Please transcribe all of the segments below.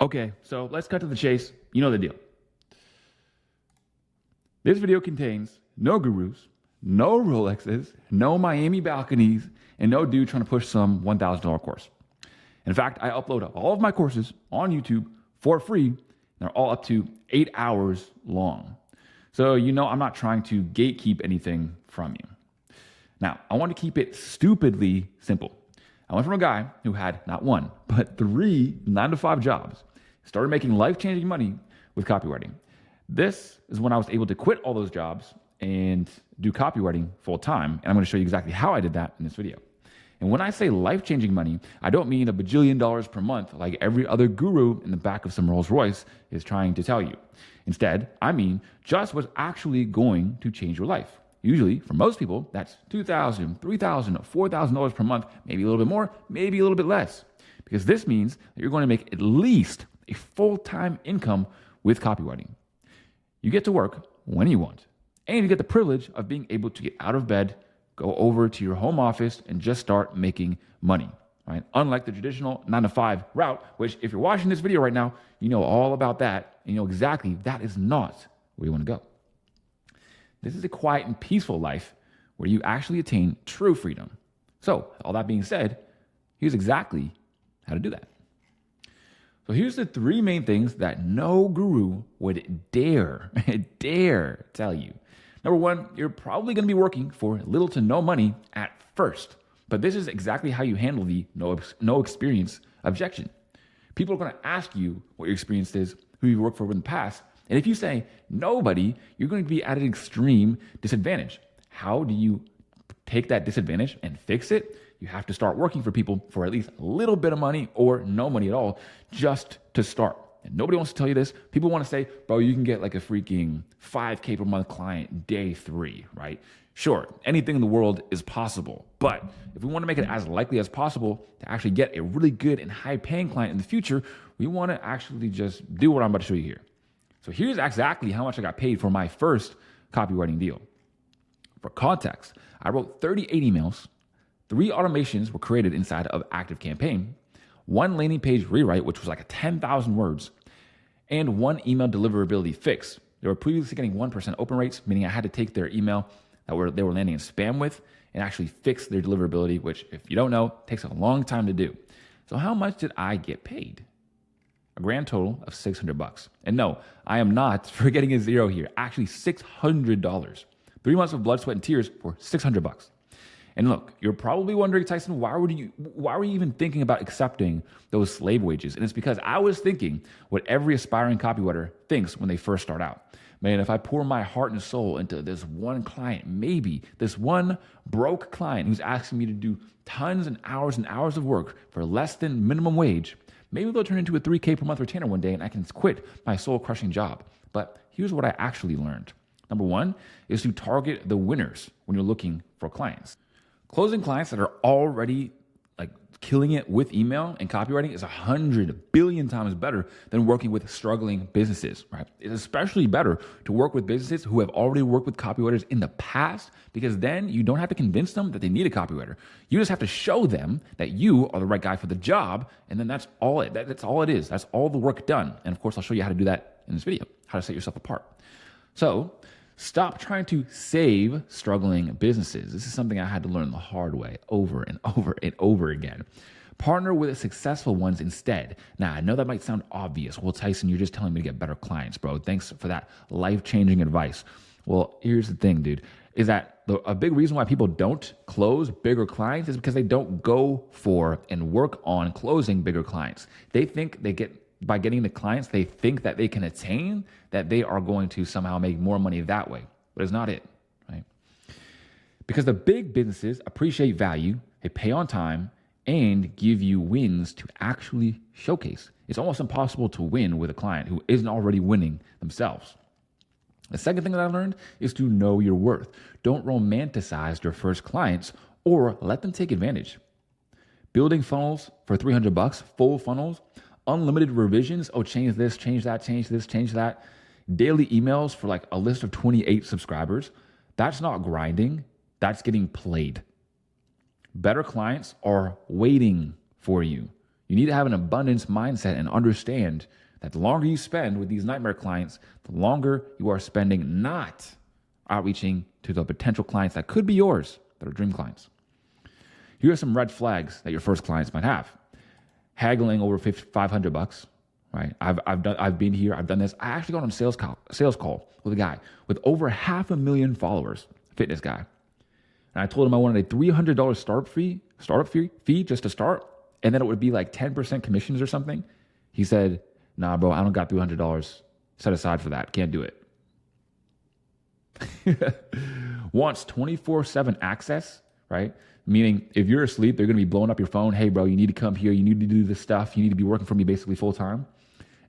Okay, so let's cut to the chase. You know the deal. This video contains no gurus, no Rolexes, no Miami balconies, and no dude trying to push some $1,000 course. In fact, I upload all of my courses on YouTube for free. And they're all up to 8 hours long. So you know I'm not trying to gatekeep anything from you. Now, I want to keep it stupidly simple. I went from a guy who had not one, but 3 9-to-5 jobs, started making life-changing money with copywriting. This is when I was able to quit all those jobs and do copywriting full time. And I'm going to show you exactly how I did that in this video. And when I say life-changing money, I don't mean $1 bajillion per month like every other guru in the back of some Rolls Royce is trying to tell you. Instead, I mean just what's actually going to change your life. Usually, for most people, that's $2,000, $3,000, $4,000 per month, maybe a little bit more, maybe a little bit less. Because this means that you're going to make at least a full-time income with copywriting. You get to work when you want, and you get the privilege of being able to get out of bed, go over to your home office, and just start making money, right? Unlike the traditional 9-to-5 route, which if you're watching this video right now, you know all about that, and you know exactly that is not where you want to go. This is a quiet and peaceful life where you actually attain true freedom. So, all that being said, here's exactly how to do that. So here's the 3 main things that no guru would dare tell you. Number 1, you're probably going to be working for little to no money at first. But this is exactly how you handle the no experience objection. People are going to ask you what your experience is, who you've worked for in the past. And if you say nobody, you're going to be at an extreme disadvantage. How do you take that disadvantage and fix it? You have to start working for people for at least a little bit of money or no money at all just to start. And nobody wants to tell you this. People want to say, bro, you can get like a freaking $5,000 per month client day 3, right? Sure, anything in the world is possible. But if we want to make it as likely as possible to actually get a really good and high paying client in the future, we want to actually just do what I'm about to show you here. So here's exactly how much I got paid for my first copywriting deal. For context, I wrote 38 emails, 3 automations were created inside of ActiveCampaign, 1 landing page rewrite, which was like 10,000 words, and 1 email deliverability fix. They were previously getting 1% open rates, meaning I had to take their email that they were landing in spam with and actually fix their deliverability, which if you don't know, takes a long time to do. So how much did I get paid? A grand total of $600. And no, I am not forgetting a zero here. Actually, $600. 3 months of blood, sweat, and tears for $600. And look, you're probably wondering, Tyson, why were you even thinking about accepting those slave wages? And it's because I was thinking what every aspiring copywriter thinks when they first start out. Man, if I pour my heart and soul into this one client, maybe this one broke client who's asking me to do tons and hours of work for less than minimum wage, maybe they'll turn into a $3,000 per month retainer one day and I can quit my soul-crushing job. But here's what I actually learned. Number 1 is to target the winners when you're looking for clients. Closing clients that are already like killing it with email and copywriting is 100 billion times better than working with struggling businesses, right? It's especially better to work with businesses who have already worked with copywriters in the past, because then you don't have to convince them that they need a copywriter. You just have to show them that you are the right guy for the job, and then that's all it is. That's all the work done. And of course, I'll show you how to do that in this video, how to set yourself apart. So stop trying to save struggling businesses. This is something I had to learn the hard way over and over again. Partner with successful ones instead. Now, I know that might sound obvious. Well, Tyson, you're just telling me to get better clients, bro. Thanks for that life-changing advice. Well, here's the thing, dude, is that a big reason why people don't close bigger clients is because they don't go for and work on closing bigger clients. They think by getting the clients they think that they can attain, that they are going to somehow make more money that way. But it's not it, right? Because the big businesses appreciate value, they pay on time, and give you wins to actually showcase. It's almost impossible to win with a client who isn't already winning themselves. The second thing that I learned is to know your worth. Don't romanticize your first clients or let them take advantage. Building funnels for $300, full funnels, unlimited revisions. Oh, change this, change that, change this, change that. Daily emails for like a list of 28 subscribers. That's not grinding. That's getting played. Better clients are waiting for you. You need to have an abundance mindset and understand that the longer you spend with these nightmare clients, the longer you are spending not outreaching to the potential clients that could be yours, that are dream clients. Here are some red flags that your first clients might have. Haggling over $500, right? I've been here. I've done this. I actually got on a sales call with a guy with over 500,000 followers, fitness guy. And I told him I wanted a $300 startup fee just to start, and then it would be like 10% commissions or something. He said, "Nah, bro, I don't got $300 set aside for that. Can't do it." Wants 24/7 access, right? Meaning if you're asleep, they're going to be blowing up your phone. "Hey, bro, you need to come here. You need to do this stuff. You need to be working for me basically full time."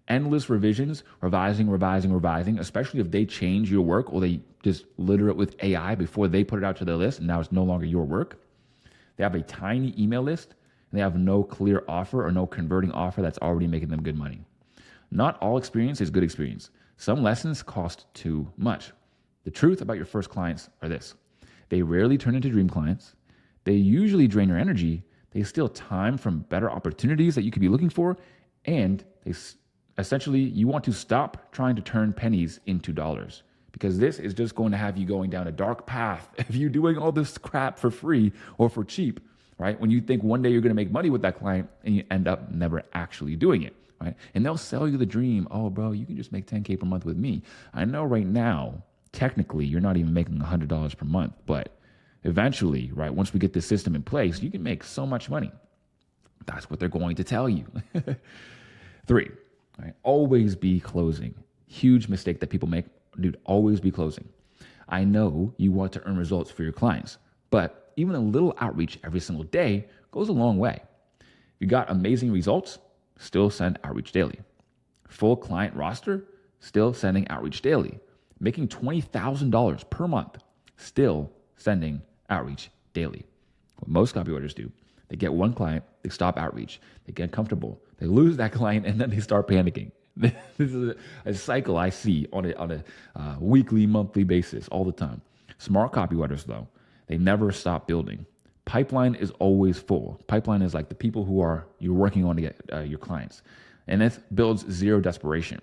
Endless revisions, revising, especially if they change your work or they just litter it with AI before they put it out to their list and now it's no longer your work. They have a tiny email list and they have no clear offer or no converting offer that's already making them good money. Not all experience is good experience. Some lessons cost too much. The truth about your first clients are this: they rarely turn into dream clients. They usually drain your energy. They steal time from better opportunities that you could be looking for. And essentially, you want to stop trying to turn pennies into dollars, because this is just going to have you going down a dark path if you're doing all this crap for free or for cheap, right? When you think one day you're going to make money with that client and you end up never actually doing it, right? And they'll sell you the dream. "Oh, bro, you can just make $10K per month with me." I know right now, technically, you're not even making $100 per month, but eventually, right, once we get this system in place, you can make so much money. That's what they're going to tell you. 3, right, always be closing. Huge mistake that people make. Dude, always be closing. I know you want to earn results for your clients, but even a little outreach every single day goes a long way. If you got amazing results, still send outreach daily. Full client roster, still sending outreach daily. Making $20,000 per month, still sending outreach daily. What most copywriters do, they get one client, they stop outreach, they get comfortable, they lose that client, and then they start panicking. This is a cycle I see on a weekly, monthly basis all the time. Smart copywriters, though, they never stop building. Pipeline is always full. Pipeline is like the people you're working on to get your clients. And this builds zero desperation.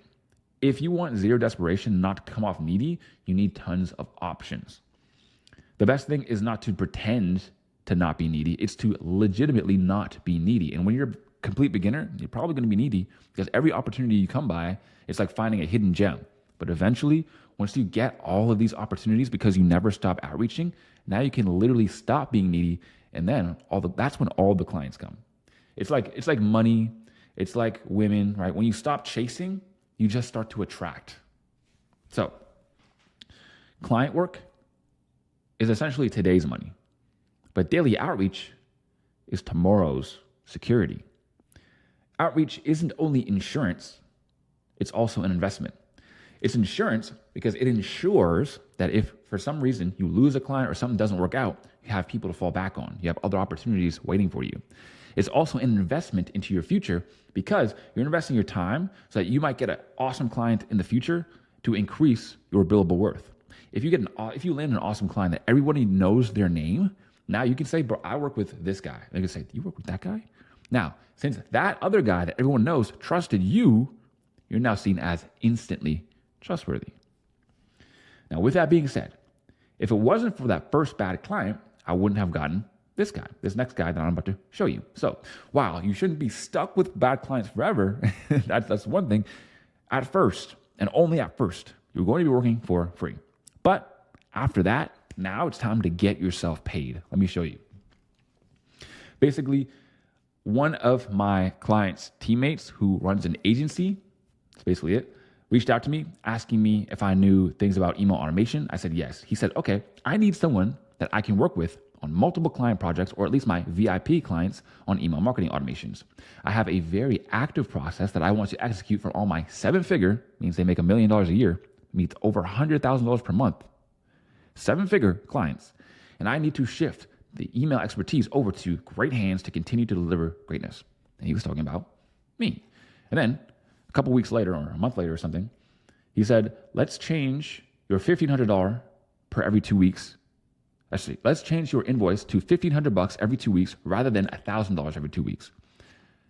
If you want zero desperation, not to come off needy, you need tons of options. The best thing is not to pretend to not be needy. It's to legitimately not be needy. And when you're a complete beginner, you're probably going to be needy because every opportunity you come by, it's like finding a hidden gem. But eventually, once you get all of these opportunities because you never stop outreaching, now you can literally stop being needy. And then that's when all the clients come. It's like money. It's like women, right? When you stop chasing, you just start to attract. So client work is essentially today's money, but daily outreach is tomorrow's security. Outreach isn't only insurance, it's also an investment. It's insurance because it ensures that if for some reason you lose a client or something doesn't work out, you have people to fall back on. You have other opportunities waiting for you. It's also an investment into your future because you're investing your time so that you might get an awesome client in the future to increase your billable worth. If you land an awesome client that everybody knows their name, now you can say, "Bro, I work with this guy." They can say, "You work with that guy?" Now, since that other guy that everyone knows trusted you, you're now seen as instantly trustworthy. Now, with that being said, if it wasn't for that first bad client, I wouldn't have gotten this next guy that I'm about to show you. So, wow, you shouldn't be stuck with bad clients forever. That's one thing. At first, and only at first, you're going to be working for free. But after that, now it's time to get yourself paid. Let me show you. Basically, one of my client's teammates who runs an agency, that's basically it, reached out to me asking me if I knew things about email automation. I said yes. He said, "Okay, I need someone that I can work with on multiple client projects, or at least my VIP clients on email marketing automations. I have a very active process that I want to execute for all my 7-figure, means they make $1 million a year, means over $100,000 per month, 7-figure clients. And I need to shift the email expertise over to great hands to continue to deliver greatness." And he was talking about me. And then a couple weeks later, or a month later or something, he said, "Let's change your $1,500 per every 2 weeks. Let's change your invoice to $1,500 every 2 weeks rather than $1,000 every 2 weeks."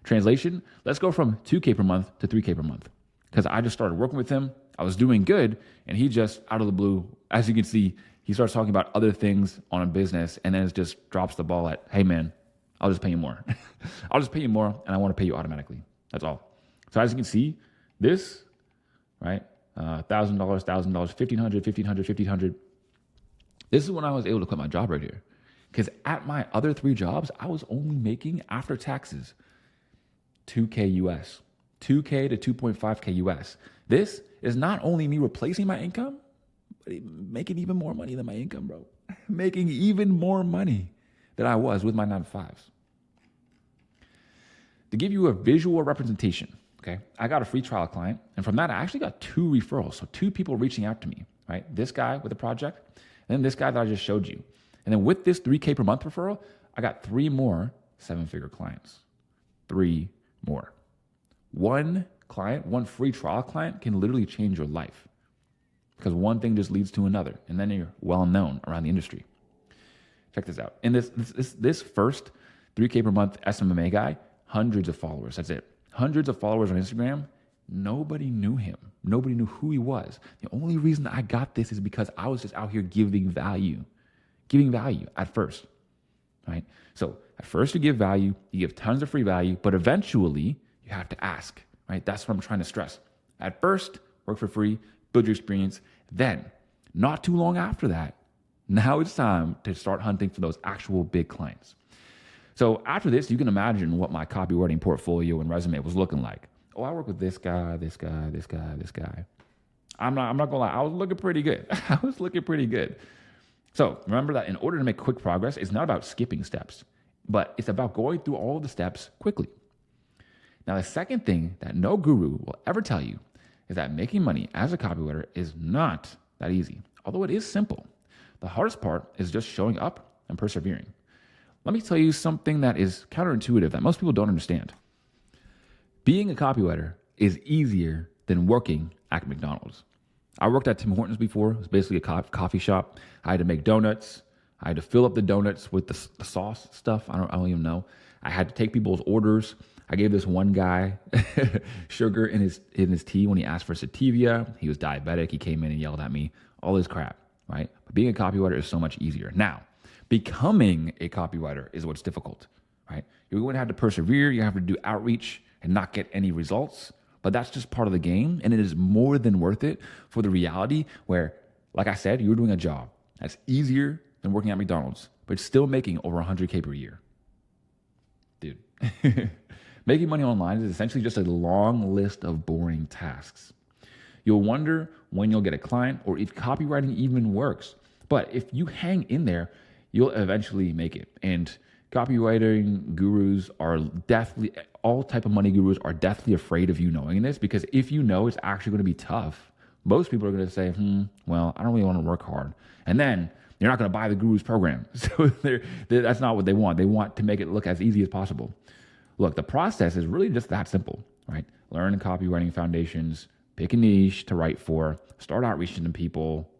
Translation, let's go from 2K per month to 3K per month. Because I just started working with him. I was doing good. And he just, out of the blue, as you can see, he starts talking about other things on a business. And then it just drops the ball at, hey, man, I'll just pay you more. I'll just pay you more. And I want to pay you automatically. That's all. So as you can see, this, right? $1,000, $1,000, $1,500, $1,500, $1,500. This is when I was able to quit my job right here. Because at my other 3 jobs, I was only making, after taxes, $2K US, $2K to $2.5K US. This is not only me replacing my income, but making even more money than my income, bro. Making even more money than I was with my 9-to-5s. To give you a visual representation, okay, I got a free trial client, and from that, I actually got 2 referrals. So 2 people reaching out to me, right? This guy with a project, and then this guy that I just showed you. And then with this 3K per month referral, I got 3 more 7-figure clients. 3 more. One client, one free trial client can literally change your life because one thing just leads to another. And then you're well known around the industry. Check this out. In this first 3K per month SMMA guy, hundreds of followers. That's it. Hundreds of followers on Instagram. Nobody knew him. Nobody knew who he was. The only reason I got this is because I was just out here giving value at first, right? So at first you give value, you give tons of free value, but eventually you have to ask, right? That's what I'm trying to stress. At first, work for free, build your experience. Then, not too long after that, now it's time to start hunting for those actual big clients. So after this, you can imagine what my copywriting portfolio and resume was looking like. Oh, I work with this guy, this guy, this guy, this guy. I'm not gonna lie, I was looking pretty good. So remember that in order to make quick progress, it's not about skipping steps, but it's about going through all of the steps quickly. Now, the second thing that no guru will ever tell you is that making money as a copywriter is not that easy, although it is simple. The hardest part is just showing up and persevering. Let me tell you something that is counterintuitive that most people don't understand. Being a copywriter is easier than working at McDonald's. I worked at Tim Hortons before. It was basically a coffee shop. I had to make donuts. I had to fill up the donuts with the sauce stuff. I don't even know. I had to take people's orders. I gave this one guy sugar in his tea when he asked for sativa. He was diabetic. He came in and yelled at me. All this crap, right? But being a copywriter is so much easier. Now, becoming a copywriter is what's difficult, right? You're going to have to persevere. You have to do outreach and not get any results. But that's just part of the game, and it is more than worth it for the reality where, like I said, you're doing a job that's easier than working at McDonald's, but still making over 100K per year. Dude, making money online is essentially just a long list of boring tasks. You'll wonder when you'll get a client or if copywriting even works. But if you hang in there, you'll eventually make it. And copywriting gurus are definitely, all type of money gurus are definitely afraid of you knowing this, because if you know it's actually going to be tough, most people are going to say, well, I don't really want to work hard. And then you're not going to buy the guru's program. So that's not what they want. They want to make it look as easy as possible. Look, the process is really just that simple, right? Learn copywriting foundations, pick a niche to write for, start outreaching to people,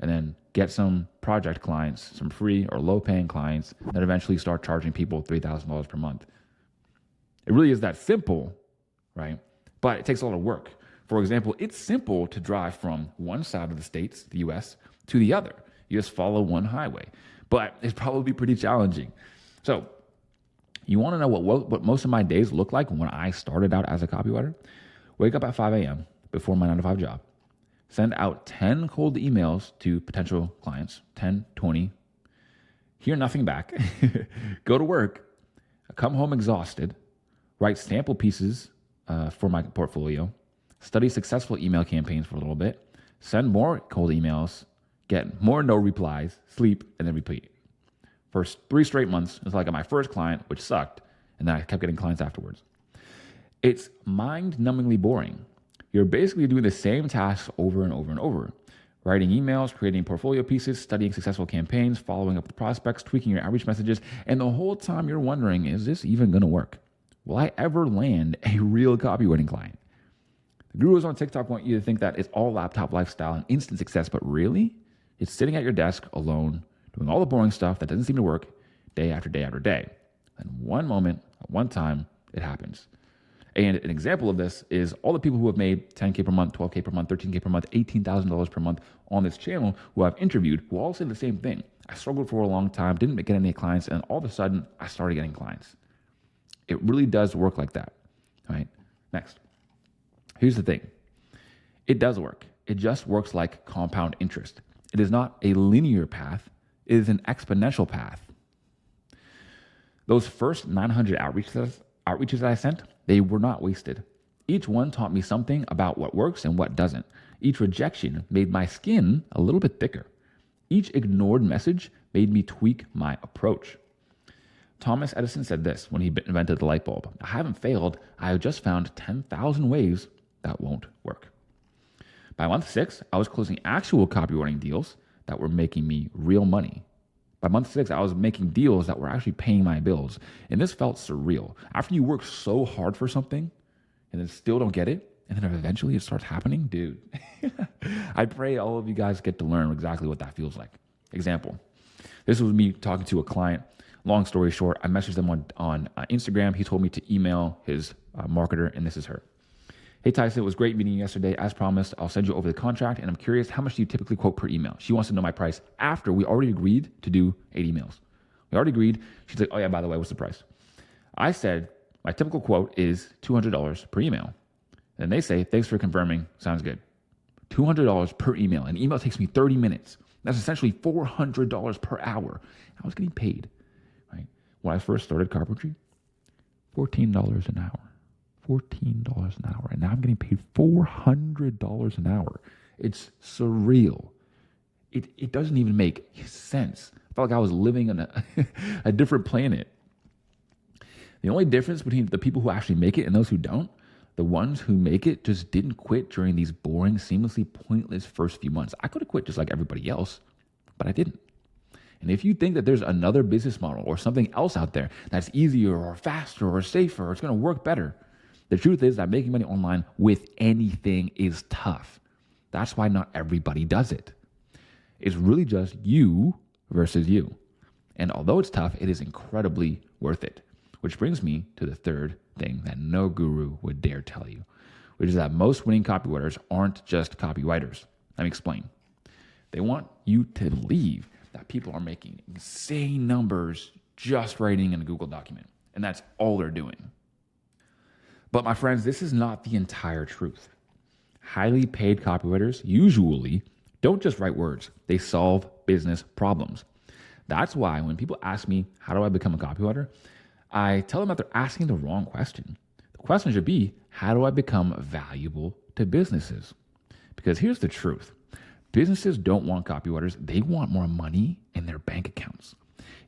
and then get some project clients, some free or low-paying clients, then eventually start charging people $3,000 per month. It really is that simple, right? But it takes a lot of work. For example, it's simple to drive from one side of the states, the US, to the other. You just follow one highway. But it's probably pretty challenging. So you want to know what most of my days look like when I started out as a copywriter? Wake up at 5 a.m. before my 9-to-5 job. Send out 10 cold emails to potential clients, 10, 20. Hear nothing back. Go to work. Come home exhausted. Write sample pieces for my portfolio. Study successful email campaigns for a little bit. Send more cold emails. Get more no replies. Sleep, and then repeat. For 3 straight months until I got my first client, which sucked, and then I kept getting clients afterwards. It's mind-numbingly boring. You're basically doing the same tasks over and over and over. Writing emails, creating portfolio pieces, studying successful campaigns, following up with prospects, tweaking your outreach messages, and the whole time you're wondering, is this even going to work? Will I ever land a real copywriting client? The gurus on TikTok want you to think that it's all laptop lifestyle and instant success, but really, it's sitting at your desk alone, doing all the boring stuff that doesn't seem to work day after day after day. And one moment, at one time, it happens. And an example of this is all the people who have made 10K per month, 12K per month, 13K per month, $18,000 per month on this channel who I've interviewed who all say the same thing. I struggled for a long time, didn't get any clients, and all of a sudden I started getting clients. It really does work like that. All right. Next. Here's the thing. It does work. It just works like compound interest. It is not a linear path. It is an exponential path. Those first 900 outreaches that I sent, they were not wasted. Each one taught me something about what works and what doesn't. Each rejection made my skin a little bit thicker. Each ignored message made me tweak my approach. Thomas Edison said this when he invented the light bulb. I haven't failed. I have just found 10,000 ways that won't work. By month 6, I was closing actual copywriting deals that were making me real money. By month 6, I was making deals that were actually paying my bills. And this felt surreal. After you work so hard for something and then still don't get it, and then eventually it starts happening, dude. I pray all of you guys get to learn exactly what that feels like. Example, this was me talking to a client. Long story short, I messaged them on Instagram. He told me to email his marketer, and this is her. Hey, Tyson, it was great meeting you yesterday. As promised, I'll send you over the contract, and I'm curious, how much do you typically quote per email? She wants to know my price after we already agreed to do 8 emails. We already agreed. She's like, oh yeah, by the way, what's the price? I said, my typical quote is $200 per email. And they say, thanks for confirming. Sounds good. $200 per email. An email takes me 30 minutes. That's essentially $400 per hour. I was getting paid, right? When I first started carpentry, $14 an hour. $14 an hour. And now I'm getting paid $400 an hour. It's surreal. It doesn't even make sense. I felt like I was living on a different planet. The only difference between the people who actually make it and those who don't, the ones who make it just didn't quit during these boring, seamlessly pointless first few months. I could have quit just like everybody else, but I didn't. And if you think that there's another business model or something else out there that's easier or faster or safer or it's going to work better, the truth is that making money online with anything is tough. That's why not everybody does it. It's really just you versus you. And although it's tough, it is incredibly worth it. Which brings me to the third thing that no guru would dare tell you, which is that most winning copywriters aren't just copywriters. Let me explain. They want you to believe that people are making insane numbers just writing in a Google document. And that's all they're doing. But my friends, this is not the entire truth. Highly paid copywriters usually don't just write words. They solve business problems. That's why when people ask me, how do I become a copywriter? I tell them that they're asking the wrong question. The question should be, how do I become valuable to businesses? Because here's the truth. Businesses don't want copywriters. They want more money in their bank accounts.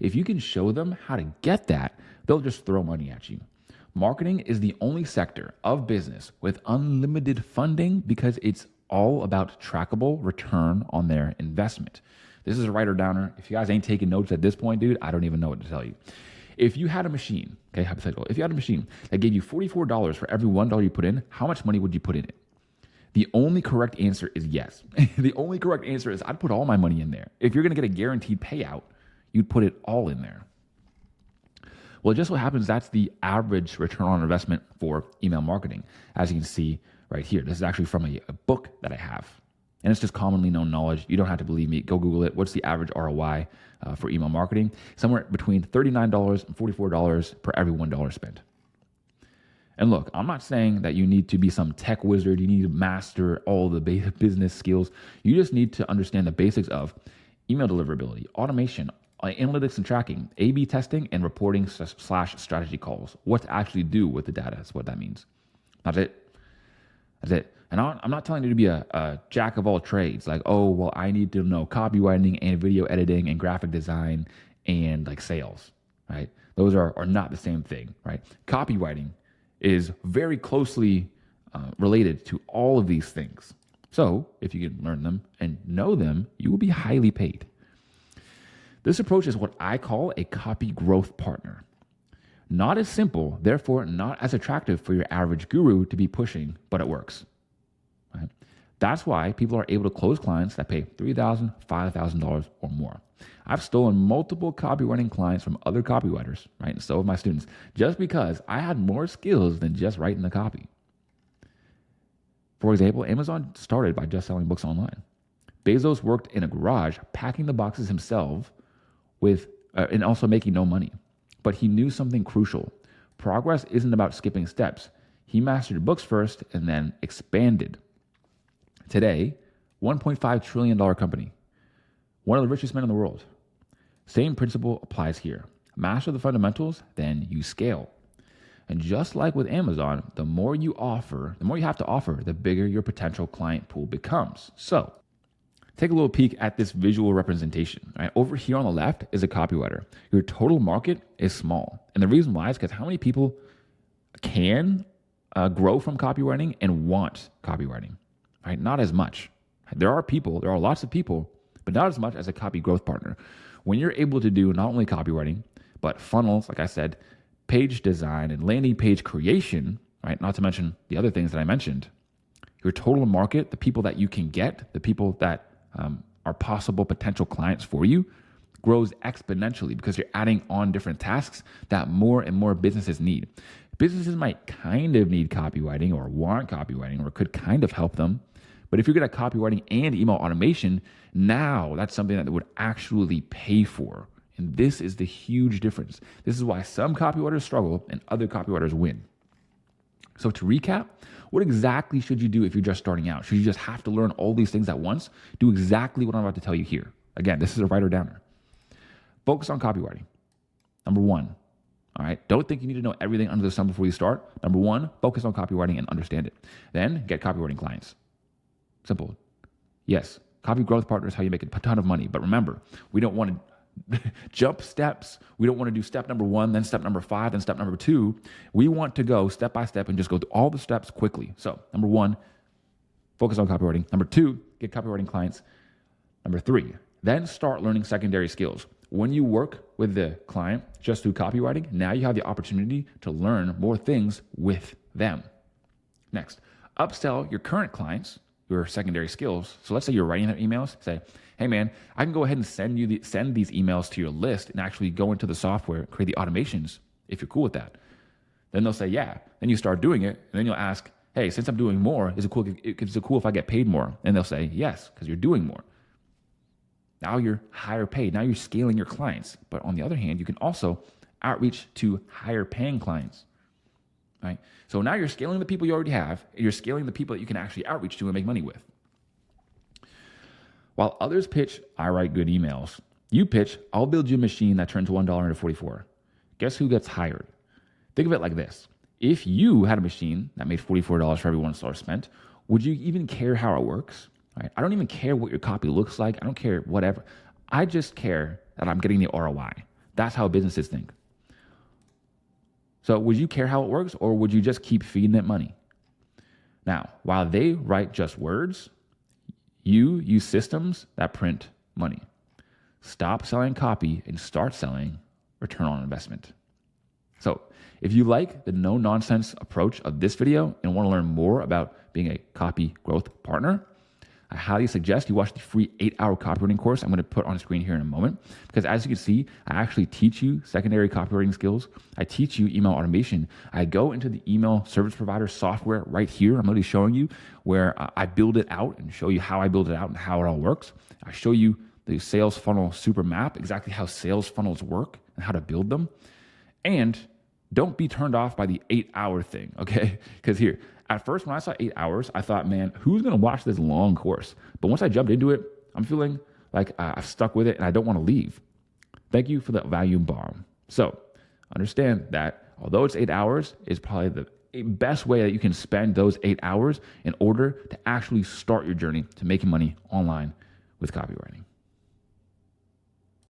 If you can show them how to get that, they'll just throw money at you. Marketing is the only sector of business with unlimited funding because it's all about trackable return on their investment. This is a writer downer. If you guys ain't taking notes at this point, dude, I don't even know what to tell you. If you had a machine, okay, hypothetical, if you had a machine that gave you $44 for every $1 you put in, how much money would you put in it? The only correct answer is yes. The only correct answer is I'd put all my money in there. If you're going to get a guaranteed payout, you'd put it all in there. Well, just what happens, that's the average return on investment for email marketing. As you can see right here, this is actually from a book that I have. And it's just commonly known knowledge. You don't have to believe me. Go Google it. What's the average ROI for email marketing? Somewhere between $39 and $44 per every $1 spent. And look, I'm not saying that you need to be some tech wizard. You need to master all the business skills. You just need to understand the basics of email deliverability, automation, analytics and tracking, A/B testing, and reporting / strategy calls. What to actually do with the data is what that means. That's it. That's it. And I'm not telling you to be a jack of all trades. Like, oh, well, I need to know copywriting and video editing and graphic design and like sales, right? Those are not the same thing, right? Copywriting is very closely related to all of these things. So if you can learn them and know them, you will be highly paid. This approach is what I call a copy growth partner. Not as simple, therefore not as attractive for your average guru to be pushing, but it works. Right? That's why people are able to close clients that pay $3,000, $5,000 or more. I've stolen multiple copywriting clients from other copywriters, right? And so have my students, just because I had more skills than just writing the copy. For example, Amazon started by just selling books online. Bezos worked in a garage packing the boxes himself and also making no money. But he knew something crucial. Progress isn't about skipping steps. He mastered books first and then expanded. Today, $1.5 trillion company, one of the richest men in the world. Same principle applies here. Master the fundamentals, then you scale. And just like with Amazon, the more you have to offer, the bigger your potential client pool becomes. So take a little peek at this visual representation. Right? Over here on the left is a copywriter. Your total market is small. And the reason why is because how many people can grow from copywriting and want copywriting? Right? Not as much. There are lots of people, but not as much as a copy growth partner. When you're able to do not only copywriting, but funnels, like I said, page design and landing page creation, right? Not to mention the other things that I mentioned, your total market, the people that you can get, the people that are possible potential clients for you, grows exponentially because you're adding on different tasks that more and more businesses need. Businesses might kind of need copywriting or want copywriting or could kind of help them. But if you're good at copywriting and email automation, now that's something that would actually pay for. And this is the huge difference. This is why some copywriters struggle and other copywriters win. So to recap, what exactly should you do if you're just starting out? Should you just have to learn all these things at once? Do exactly what I'm about to tell you here. Again, this is a writer downer. Focus on copywriting. Number one. All right. Don't think you need to know everything under the sun before you start. Number one, focus on copywriting and understand it. Then get copywriting clients. Simple. Yes, copy growth partner is how you make a ton of money. But remember, we don't want to jump steps. We don't want to do step number one, then step number 5, then step number 2. We want to go step by step and just go through all the steps quickly. So number 1, focus on copywriting. Number 2, get copywriting clients. Number 3, then start learning secondary skills. When you work with the client just through copywriting, now you have the opportunity to learn more things with them. Next, upsell your current clients your secondary skills. So let's say you're writing their emails, say, hey man, I can go ahead and send these emails to your list and actually go into the software, create the automations if you're cool with that. Then they'll say, yeah. Then you start doing it, and then you'll ask, hey, since I'm doing more, is it cool if I get paid more? And they'll say, yes, because you're doing more. Now you're higher paid. Now you're scaling your clients. But on the other hand, you can also outreach to higher paying clients. Right? So now you're scaling the people you already have. You're scaling the people that you can actually outreach to and make money with. While others pitch, I write good emails, you pitch, I'll build you a machine that turns $1 into 44. Guess who gets hired? Think of it like this. If you had a machine that made $44 for every $1 spent, would you even care how it works? Right? I don't even care what your copy looks like. I don't care whatever. I just care that I'm getting the ROI. That's how businesses think. So would you care how it works, or would you just keep feeding it money? Now, while they write just words, you use systems that print money. Stop selling copy and start selling return on investment. So if you like the no-nonsense approach of this video and want to learn more about being a copy growth partner, I highly suggest you watch the free 8-hour copywriting course I'm going to put on screen here in a moment. Because as you can see, I actually teach you secondary copywriting skills. I teach you email automation. I go into the email service provider software right here. I'm literally showing you where I build it out and show you how I build it out and how it all works. I show you the sales funnel super map, exactly how sales funnels work and how to build them. And don't be turned off by the 8-hour thing, okay? Because here, at first when I saw 8 hours, I thought, man, who's going to watch this long course? But once I jumped into it, I'm feeling like I've stuck with it and I don't want to leave. Thank you for the value bomb. So understand that although it's 8 hours, it's probably the best way that you can spend those 8 hours in order to actually start your journey to making money online with copywriting.